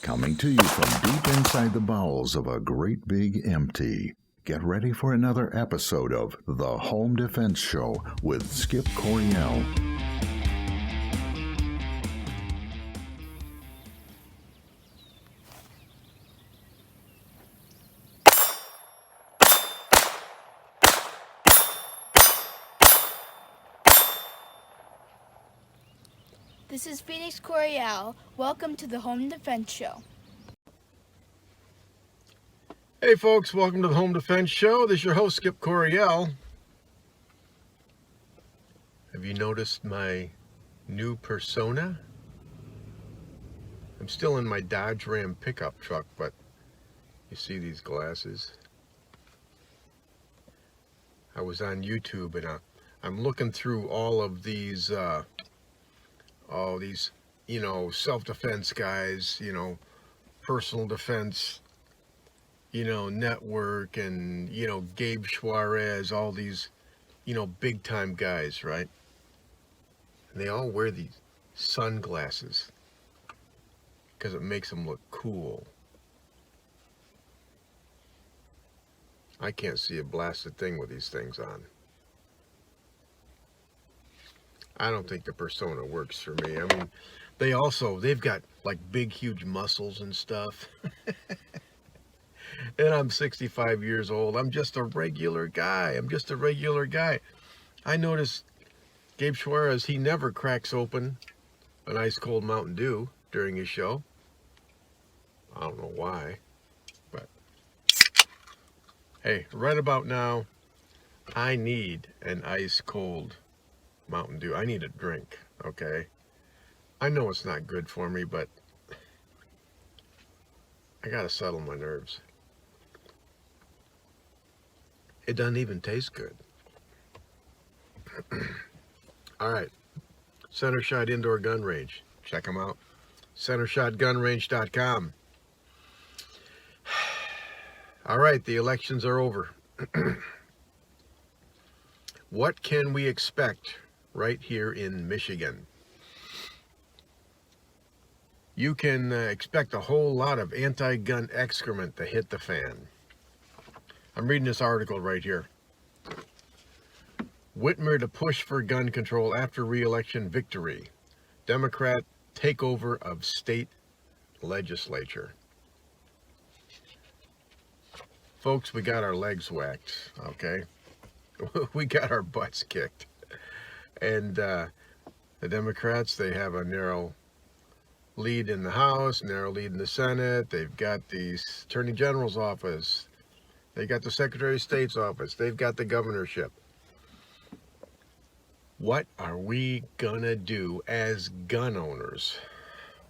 Coming to you from deep inside the bowels of a great big empty. Get ready for another episode of The Home Defense Show with Skip Coryell. This is Phoenix Coryell. Welcome to the Home Defense Show. Hey folks, welcome to the Home Defense Show. This is your host, Skip Coryell. Have you noticed my new persona? I'm still in my Dodge Ram pickup truck, but you see these glasses? I was on YouTube and I'm looking through all of these self-defense guys, personal defense, network, and, Gabe Suarez, all these, big time guys, right? And they all wear these sunglasses because it makes them look cool. I can't see a blasted thing with these things on. I don't think the persona works for me. I mean, they've got like big, huge muscles and stuff. And I'm 65 years old. I'm just a regular guy. I noticed Gabe Suarez, he never cracks open an ice cold Mountain Dew during his show. I don't know why, but hey, right about now, I need an ice cold Mountain Dew. I need a drink, okay? I know it's not good for me, but I gotta settle my nerves. It doesn't even taste good. All right, Centerside Indoor Gun Range. Check them out. CentersideGunRange.com. All right, the elections are over. What can we expect right here in Michigan? You can expect a whole lot of anti-gun excrement to hit the fan. I'm reading this article right here. Whitmer to push for gun control after re-election victory. Democrat takeover of state legislature. Folks, we got our legs whacked, okay? We got our butts kicked. And the Democrats, they have a narrow lead in the House, narrow lead in the Senate. They've got the Attorney General's office. They got the Secretary of State's office. They've got the governorship. What are we gonna do as gun owners?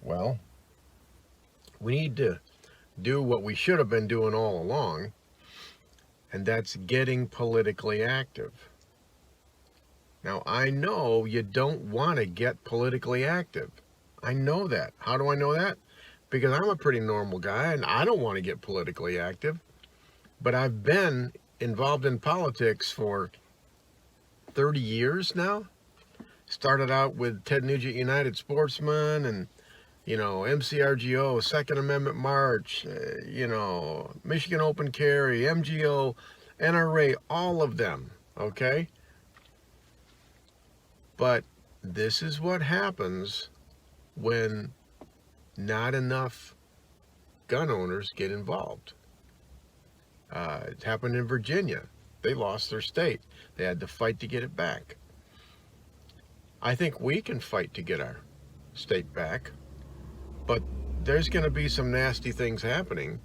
Well, we need to do what we should have been doing all along, and that's getting politically active. Now, I know you don't want to get politically active. I know that. How do I know that? Because I'm a pretty normal guy, and I don't want to get politically active. But I've been involved in politics for 30 years now. Started out with Ted Nugent United Sportsman and, MCRGO, Second Amendment March, Michigan Open Carry, MGO, NRA, all of them, okay? But this is what happens when not enough gun owners get involved. It happened in Virginia. They lost their state. They had to fight to get it back. I think we can fight to get our state back, but there's going to be some nasty things happening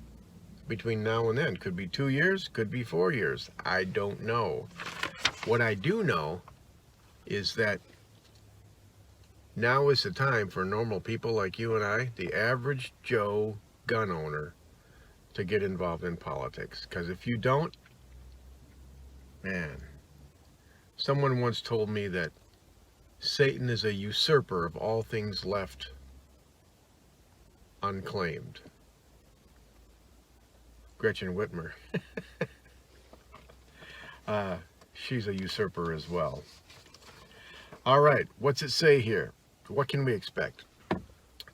between now and then. Could be 2 years, could be 4 years. I don't know. What I do know is that now is the time for normal people like you and I, the average Joe gun owner, to get involved in politics. Because if you don't, man, someone once told me that Satan is a usurper of all things left unclaimed. Gretchen Whitmer. She's a usurper as well. All right, what's it say here? What can we expect?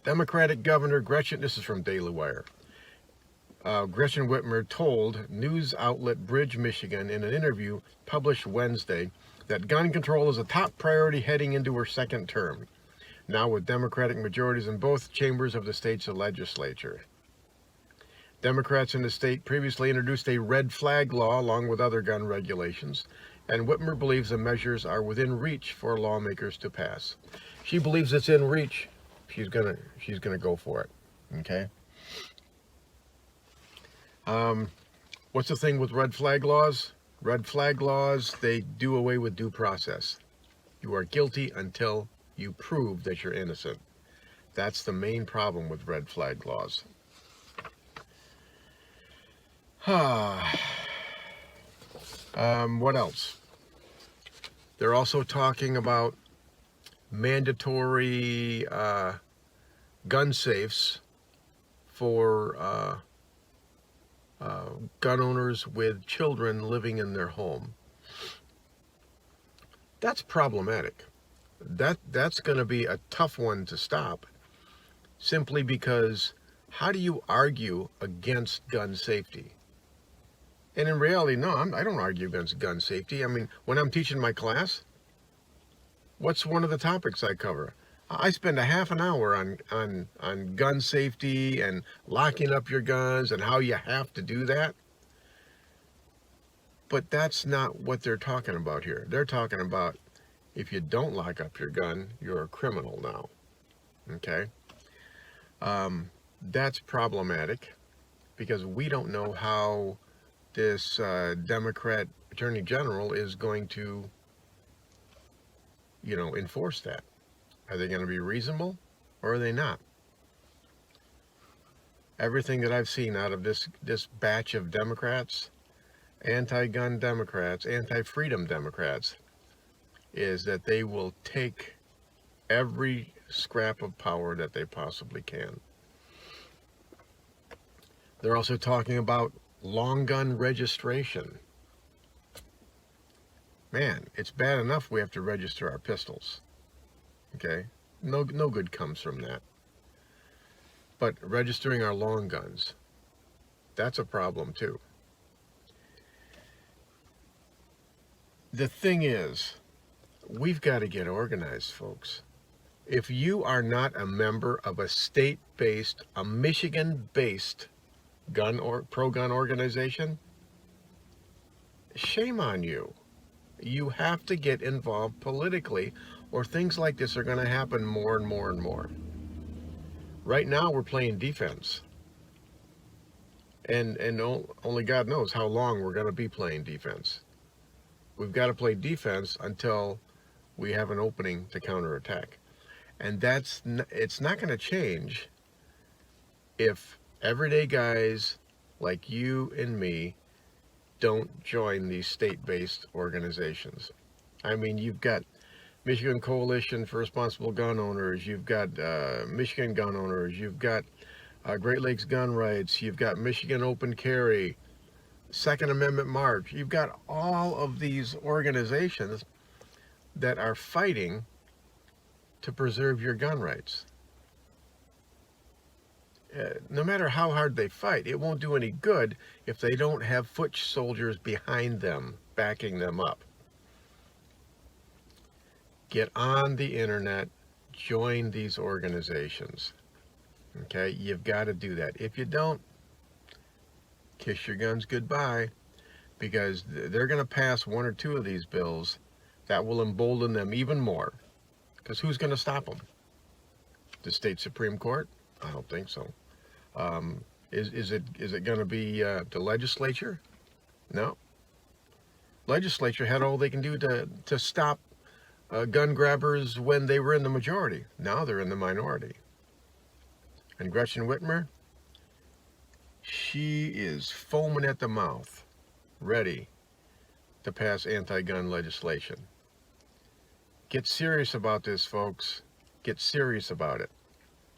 Democratic Governor Gretchen, this is from Daily Wire, Gretchen Whitmer told news outlet Bridge, Michigan in an interview published Wednesday that gun control is a top priority heading into her second term, now with Democratic majorities in both chambers of the state's legislature. Democrats in the state previously introduced a red flag law along with other gun regulations, and Whitmer believes the measures are within reach for lawmakers to pass. She believes it's in reach. She's gonna go for it. Okay. What's the thing with red flag laws? Red flag laws, they do away with due process. You are guilty until you prove that you're innocent. That's the main problem with red flag laws. What else? They're also talking about mandatory gun safes for gun owners with children living in their home. That's problematic. That's going to be a tough one to stop, simply because how do you argue against gun safety? And in reality, no, I don't argue against gun safety. I mean, when I'm teaching my class, what's one of the topics I cover? I spend a half an hour on gun safety and locking up your guns and how you have to do that. But that's not what they're talking about here. They're talking about if you don't lock up your gun, you're a criminal now. Okay? That's problematic because we don't know how this Democrat Attorney General is going to, enforce that. Are they going to be reasonable or are they not? Everything that I've seen out of this batch of Democrats, anti-gun Democrats, anti-freedom Democrats, is that they will take every scrap of power that they possibly can. They're also talking about long gun registration. Man, it's bad enough we have to register our pistols. Okay? No good comes from that. But registering our long guns, that's a problem too. The thing is, we've got to get organized, folks. If you are not a member of a state-based, a Michigan-based pro-gun organization, shame on you. You have to get involved politically, or things like this are going to happen more and more and more. Right now, we're playing defense. And only God knows how long we're going to be playing defense. We've got to play defense until we have an opening to counterattack. And it's not going to change if everyday guys like you and me don't join these state-based organizations. I mean, you've got Michigan Coalition for Responsible Gun Owners, you've got Michigan Gun Owners, you've got Great Lakes Gun Rights, you've got Michigan Open Carry, Second Amendment March. You've got all of these organizations that are fighting to preserve your gun rights. No matter how hard they fight, it won't do any good if they don't have foot soldiers behind them, backing them up. Get on the internet, join these organizations. Okay, you've got to do that. If you don't, kiss your guns goodbye, because they're going to pass one or two of these bills that will embolden them even more. Because who's going to stop them? The state Supreme Court? I don't think so. Is it going to be the legislature? No. Legislature had all they can do to stop gun grabbers when they were in the majority. Now they're in the minority. And Gretchen Whitmer, she is foaming at the mouth, ready to pass anti-gun legislation. Get serious about this, folks. Get serious about it.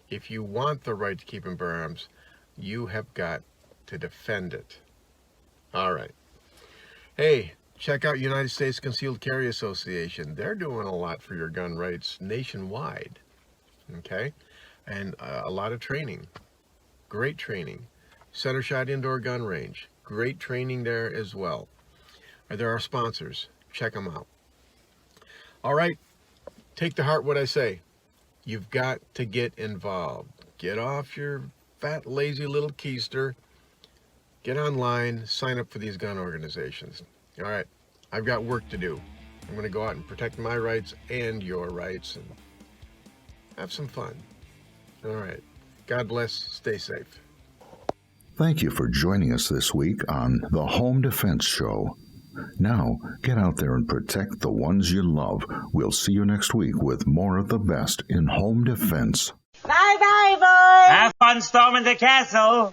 If you want the right to keep and bear arms, you have got to defend it. All right. Hey, check out United States Concealed Carry Association. They're doing a lot for your gun rights nationwide. Okay? and a lot of training. Great training. Centerside Indoor Gun Range. Great training there as well. There are sponsors. Check them out. All right. Take to heart what I say. You've got to get involved. Get off your fat, lazy little keister. Get online. Sign up for these gun organizations. All right. I've got work to do. I'm going to go out and protect my rights and your rights and have some fun. All right. God bless. Stay safe. Thank you for joining us this week on the Home Defense Show. Now, get out there and protect the ones you love. We'll see you next week with more of the best in home defense. Bye-bye, boys! Have fun storming the castle!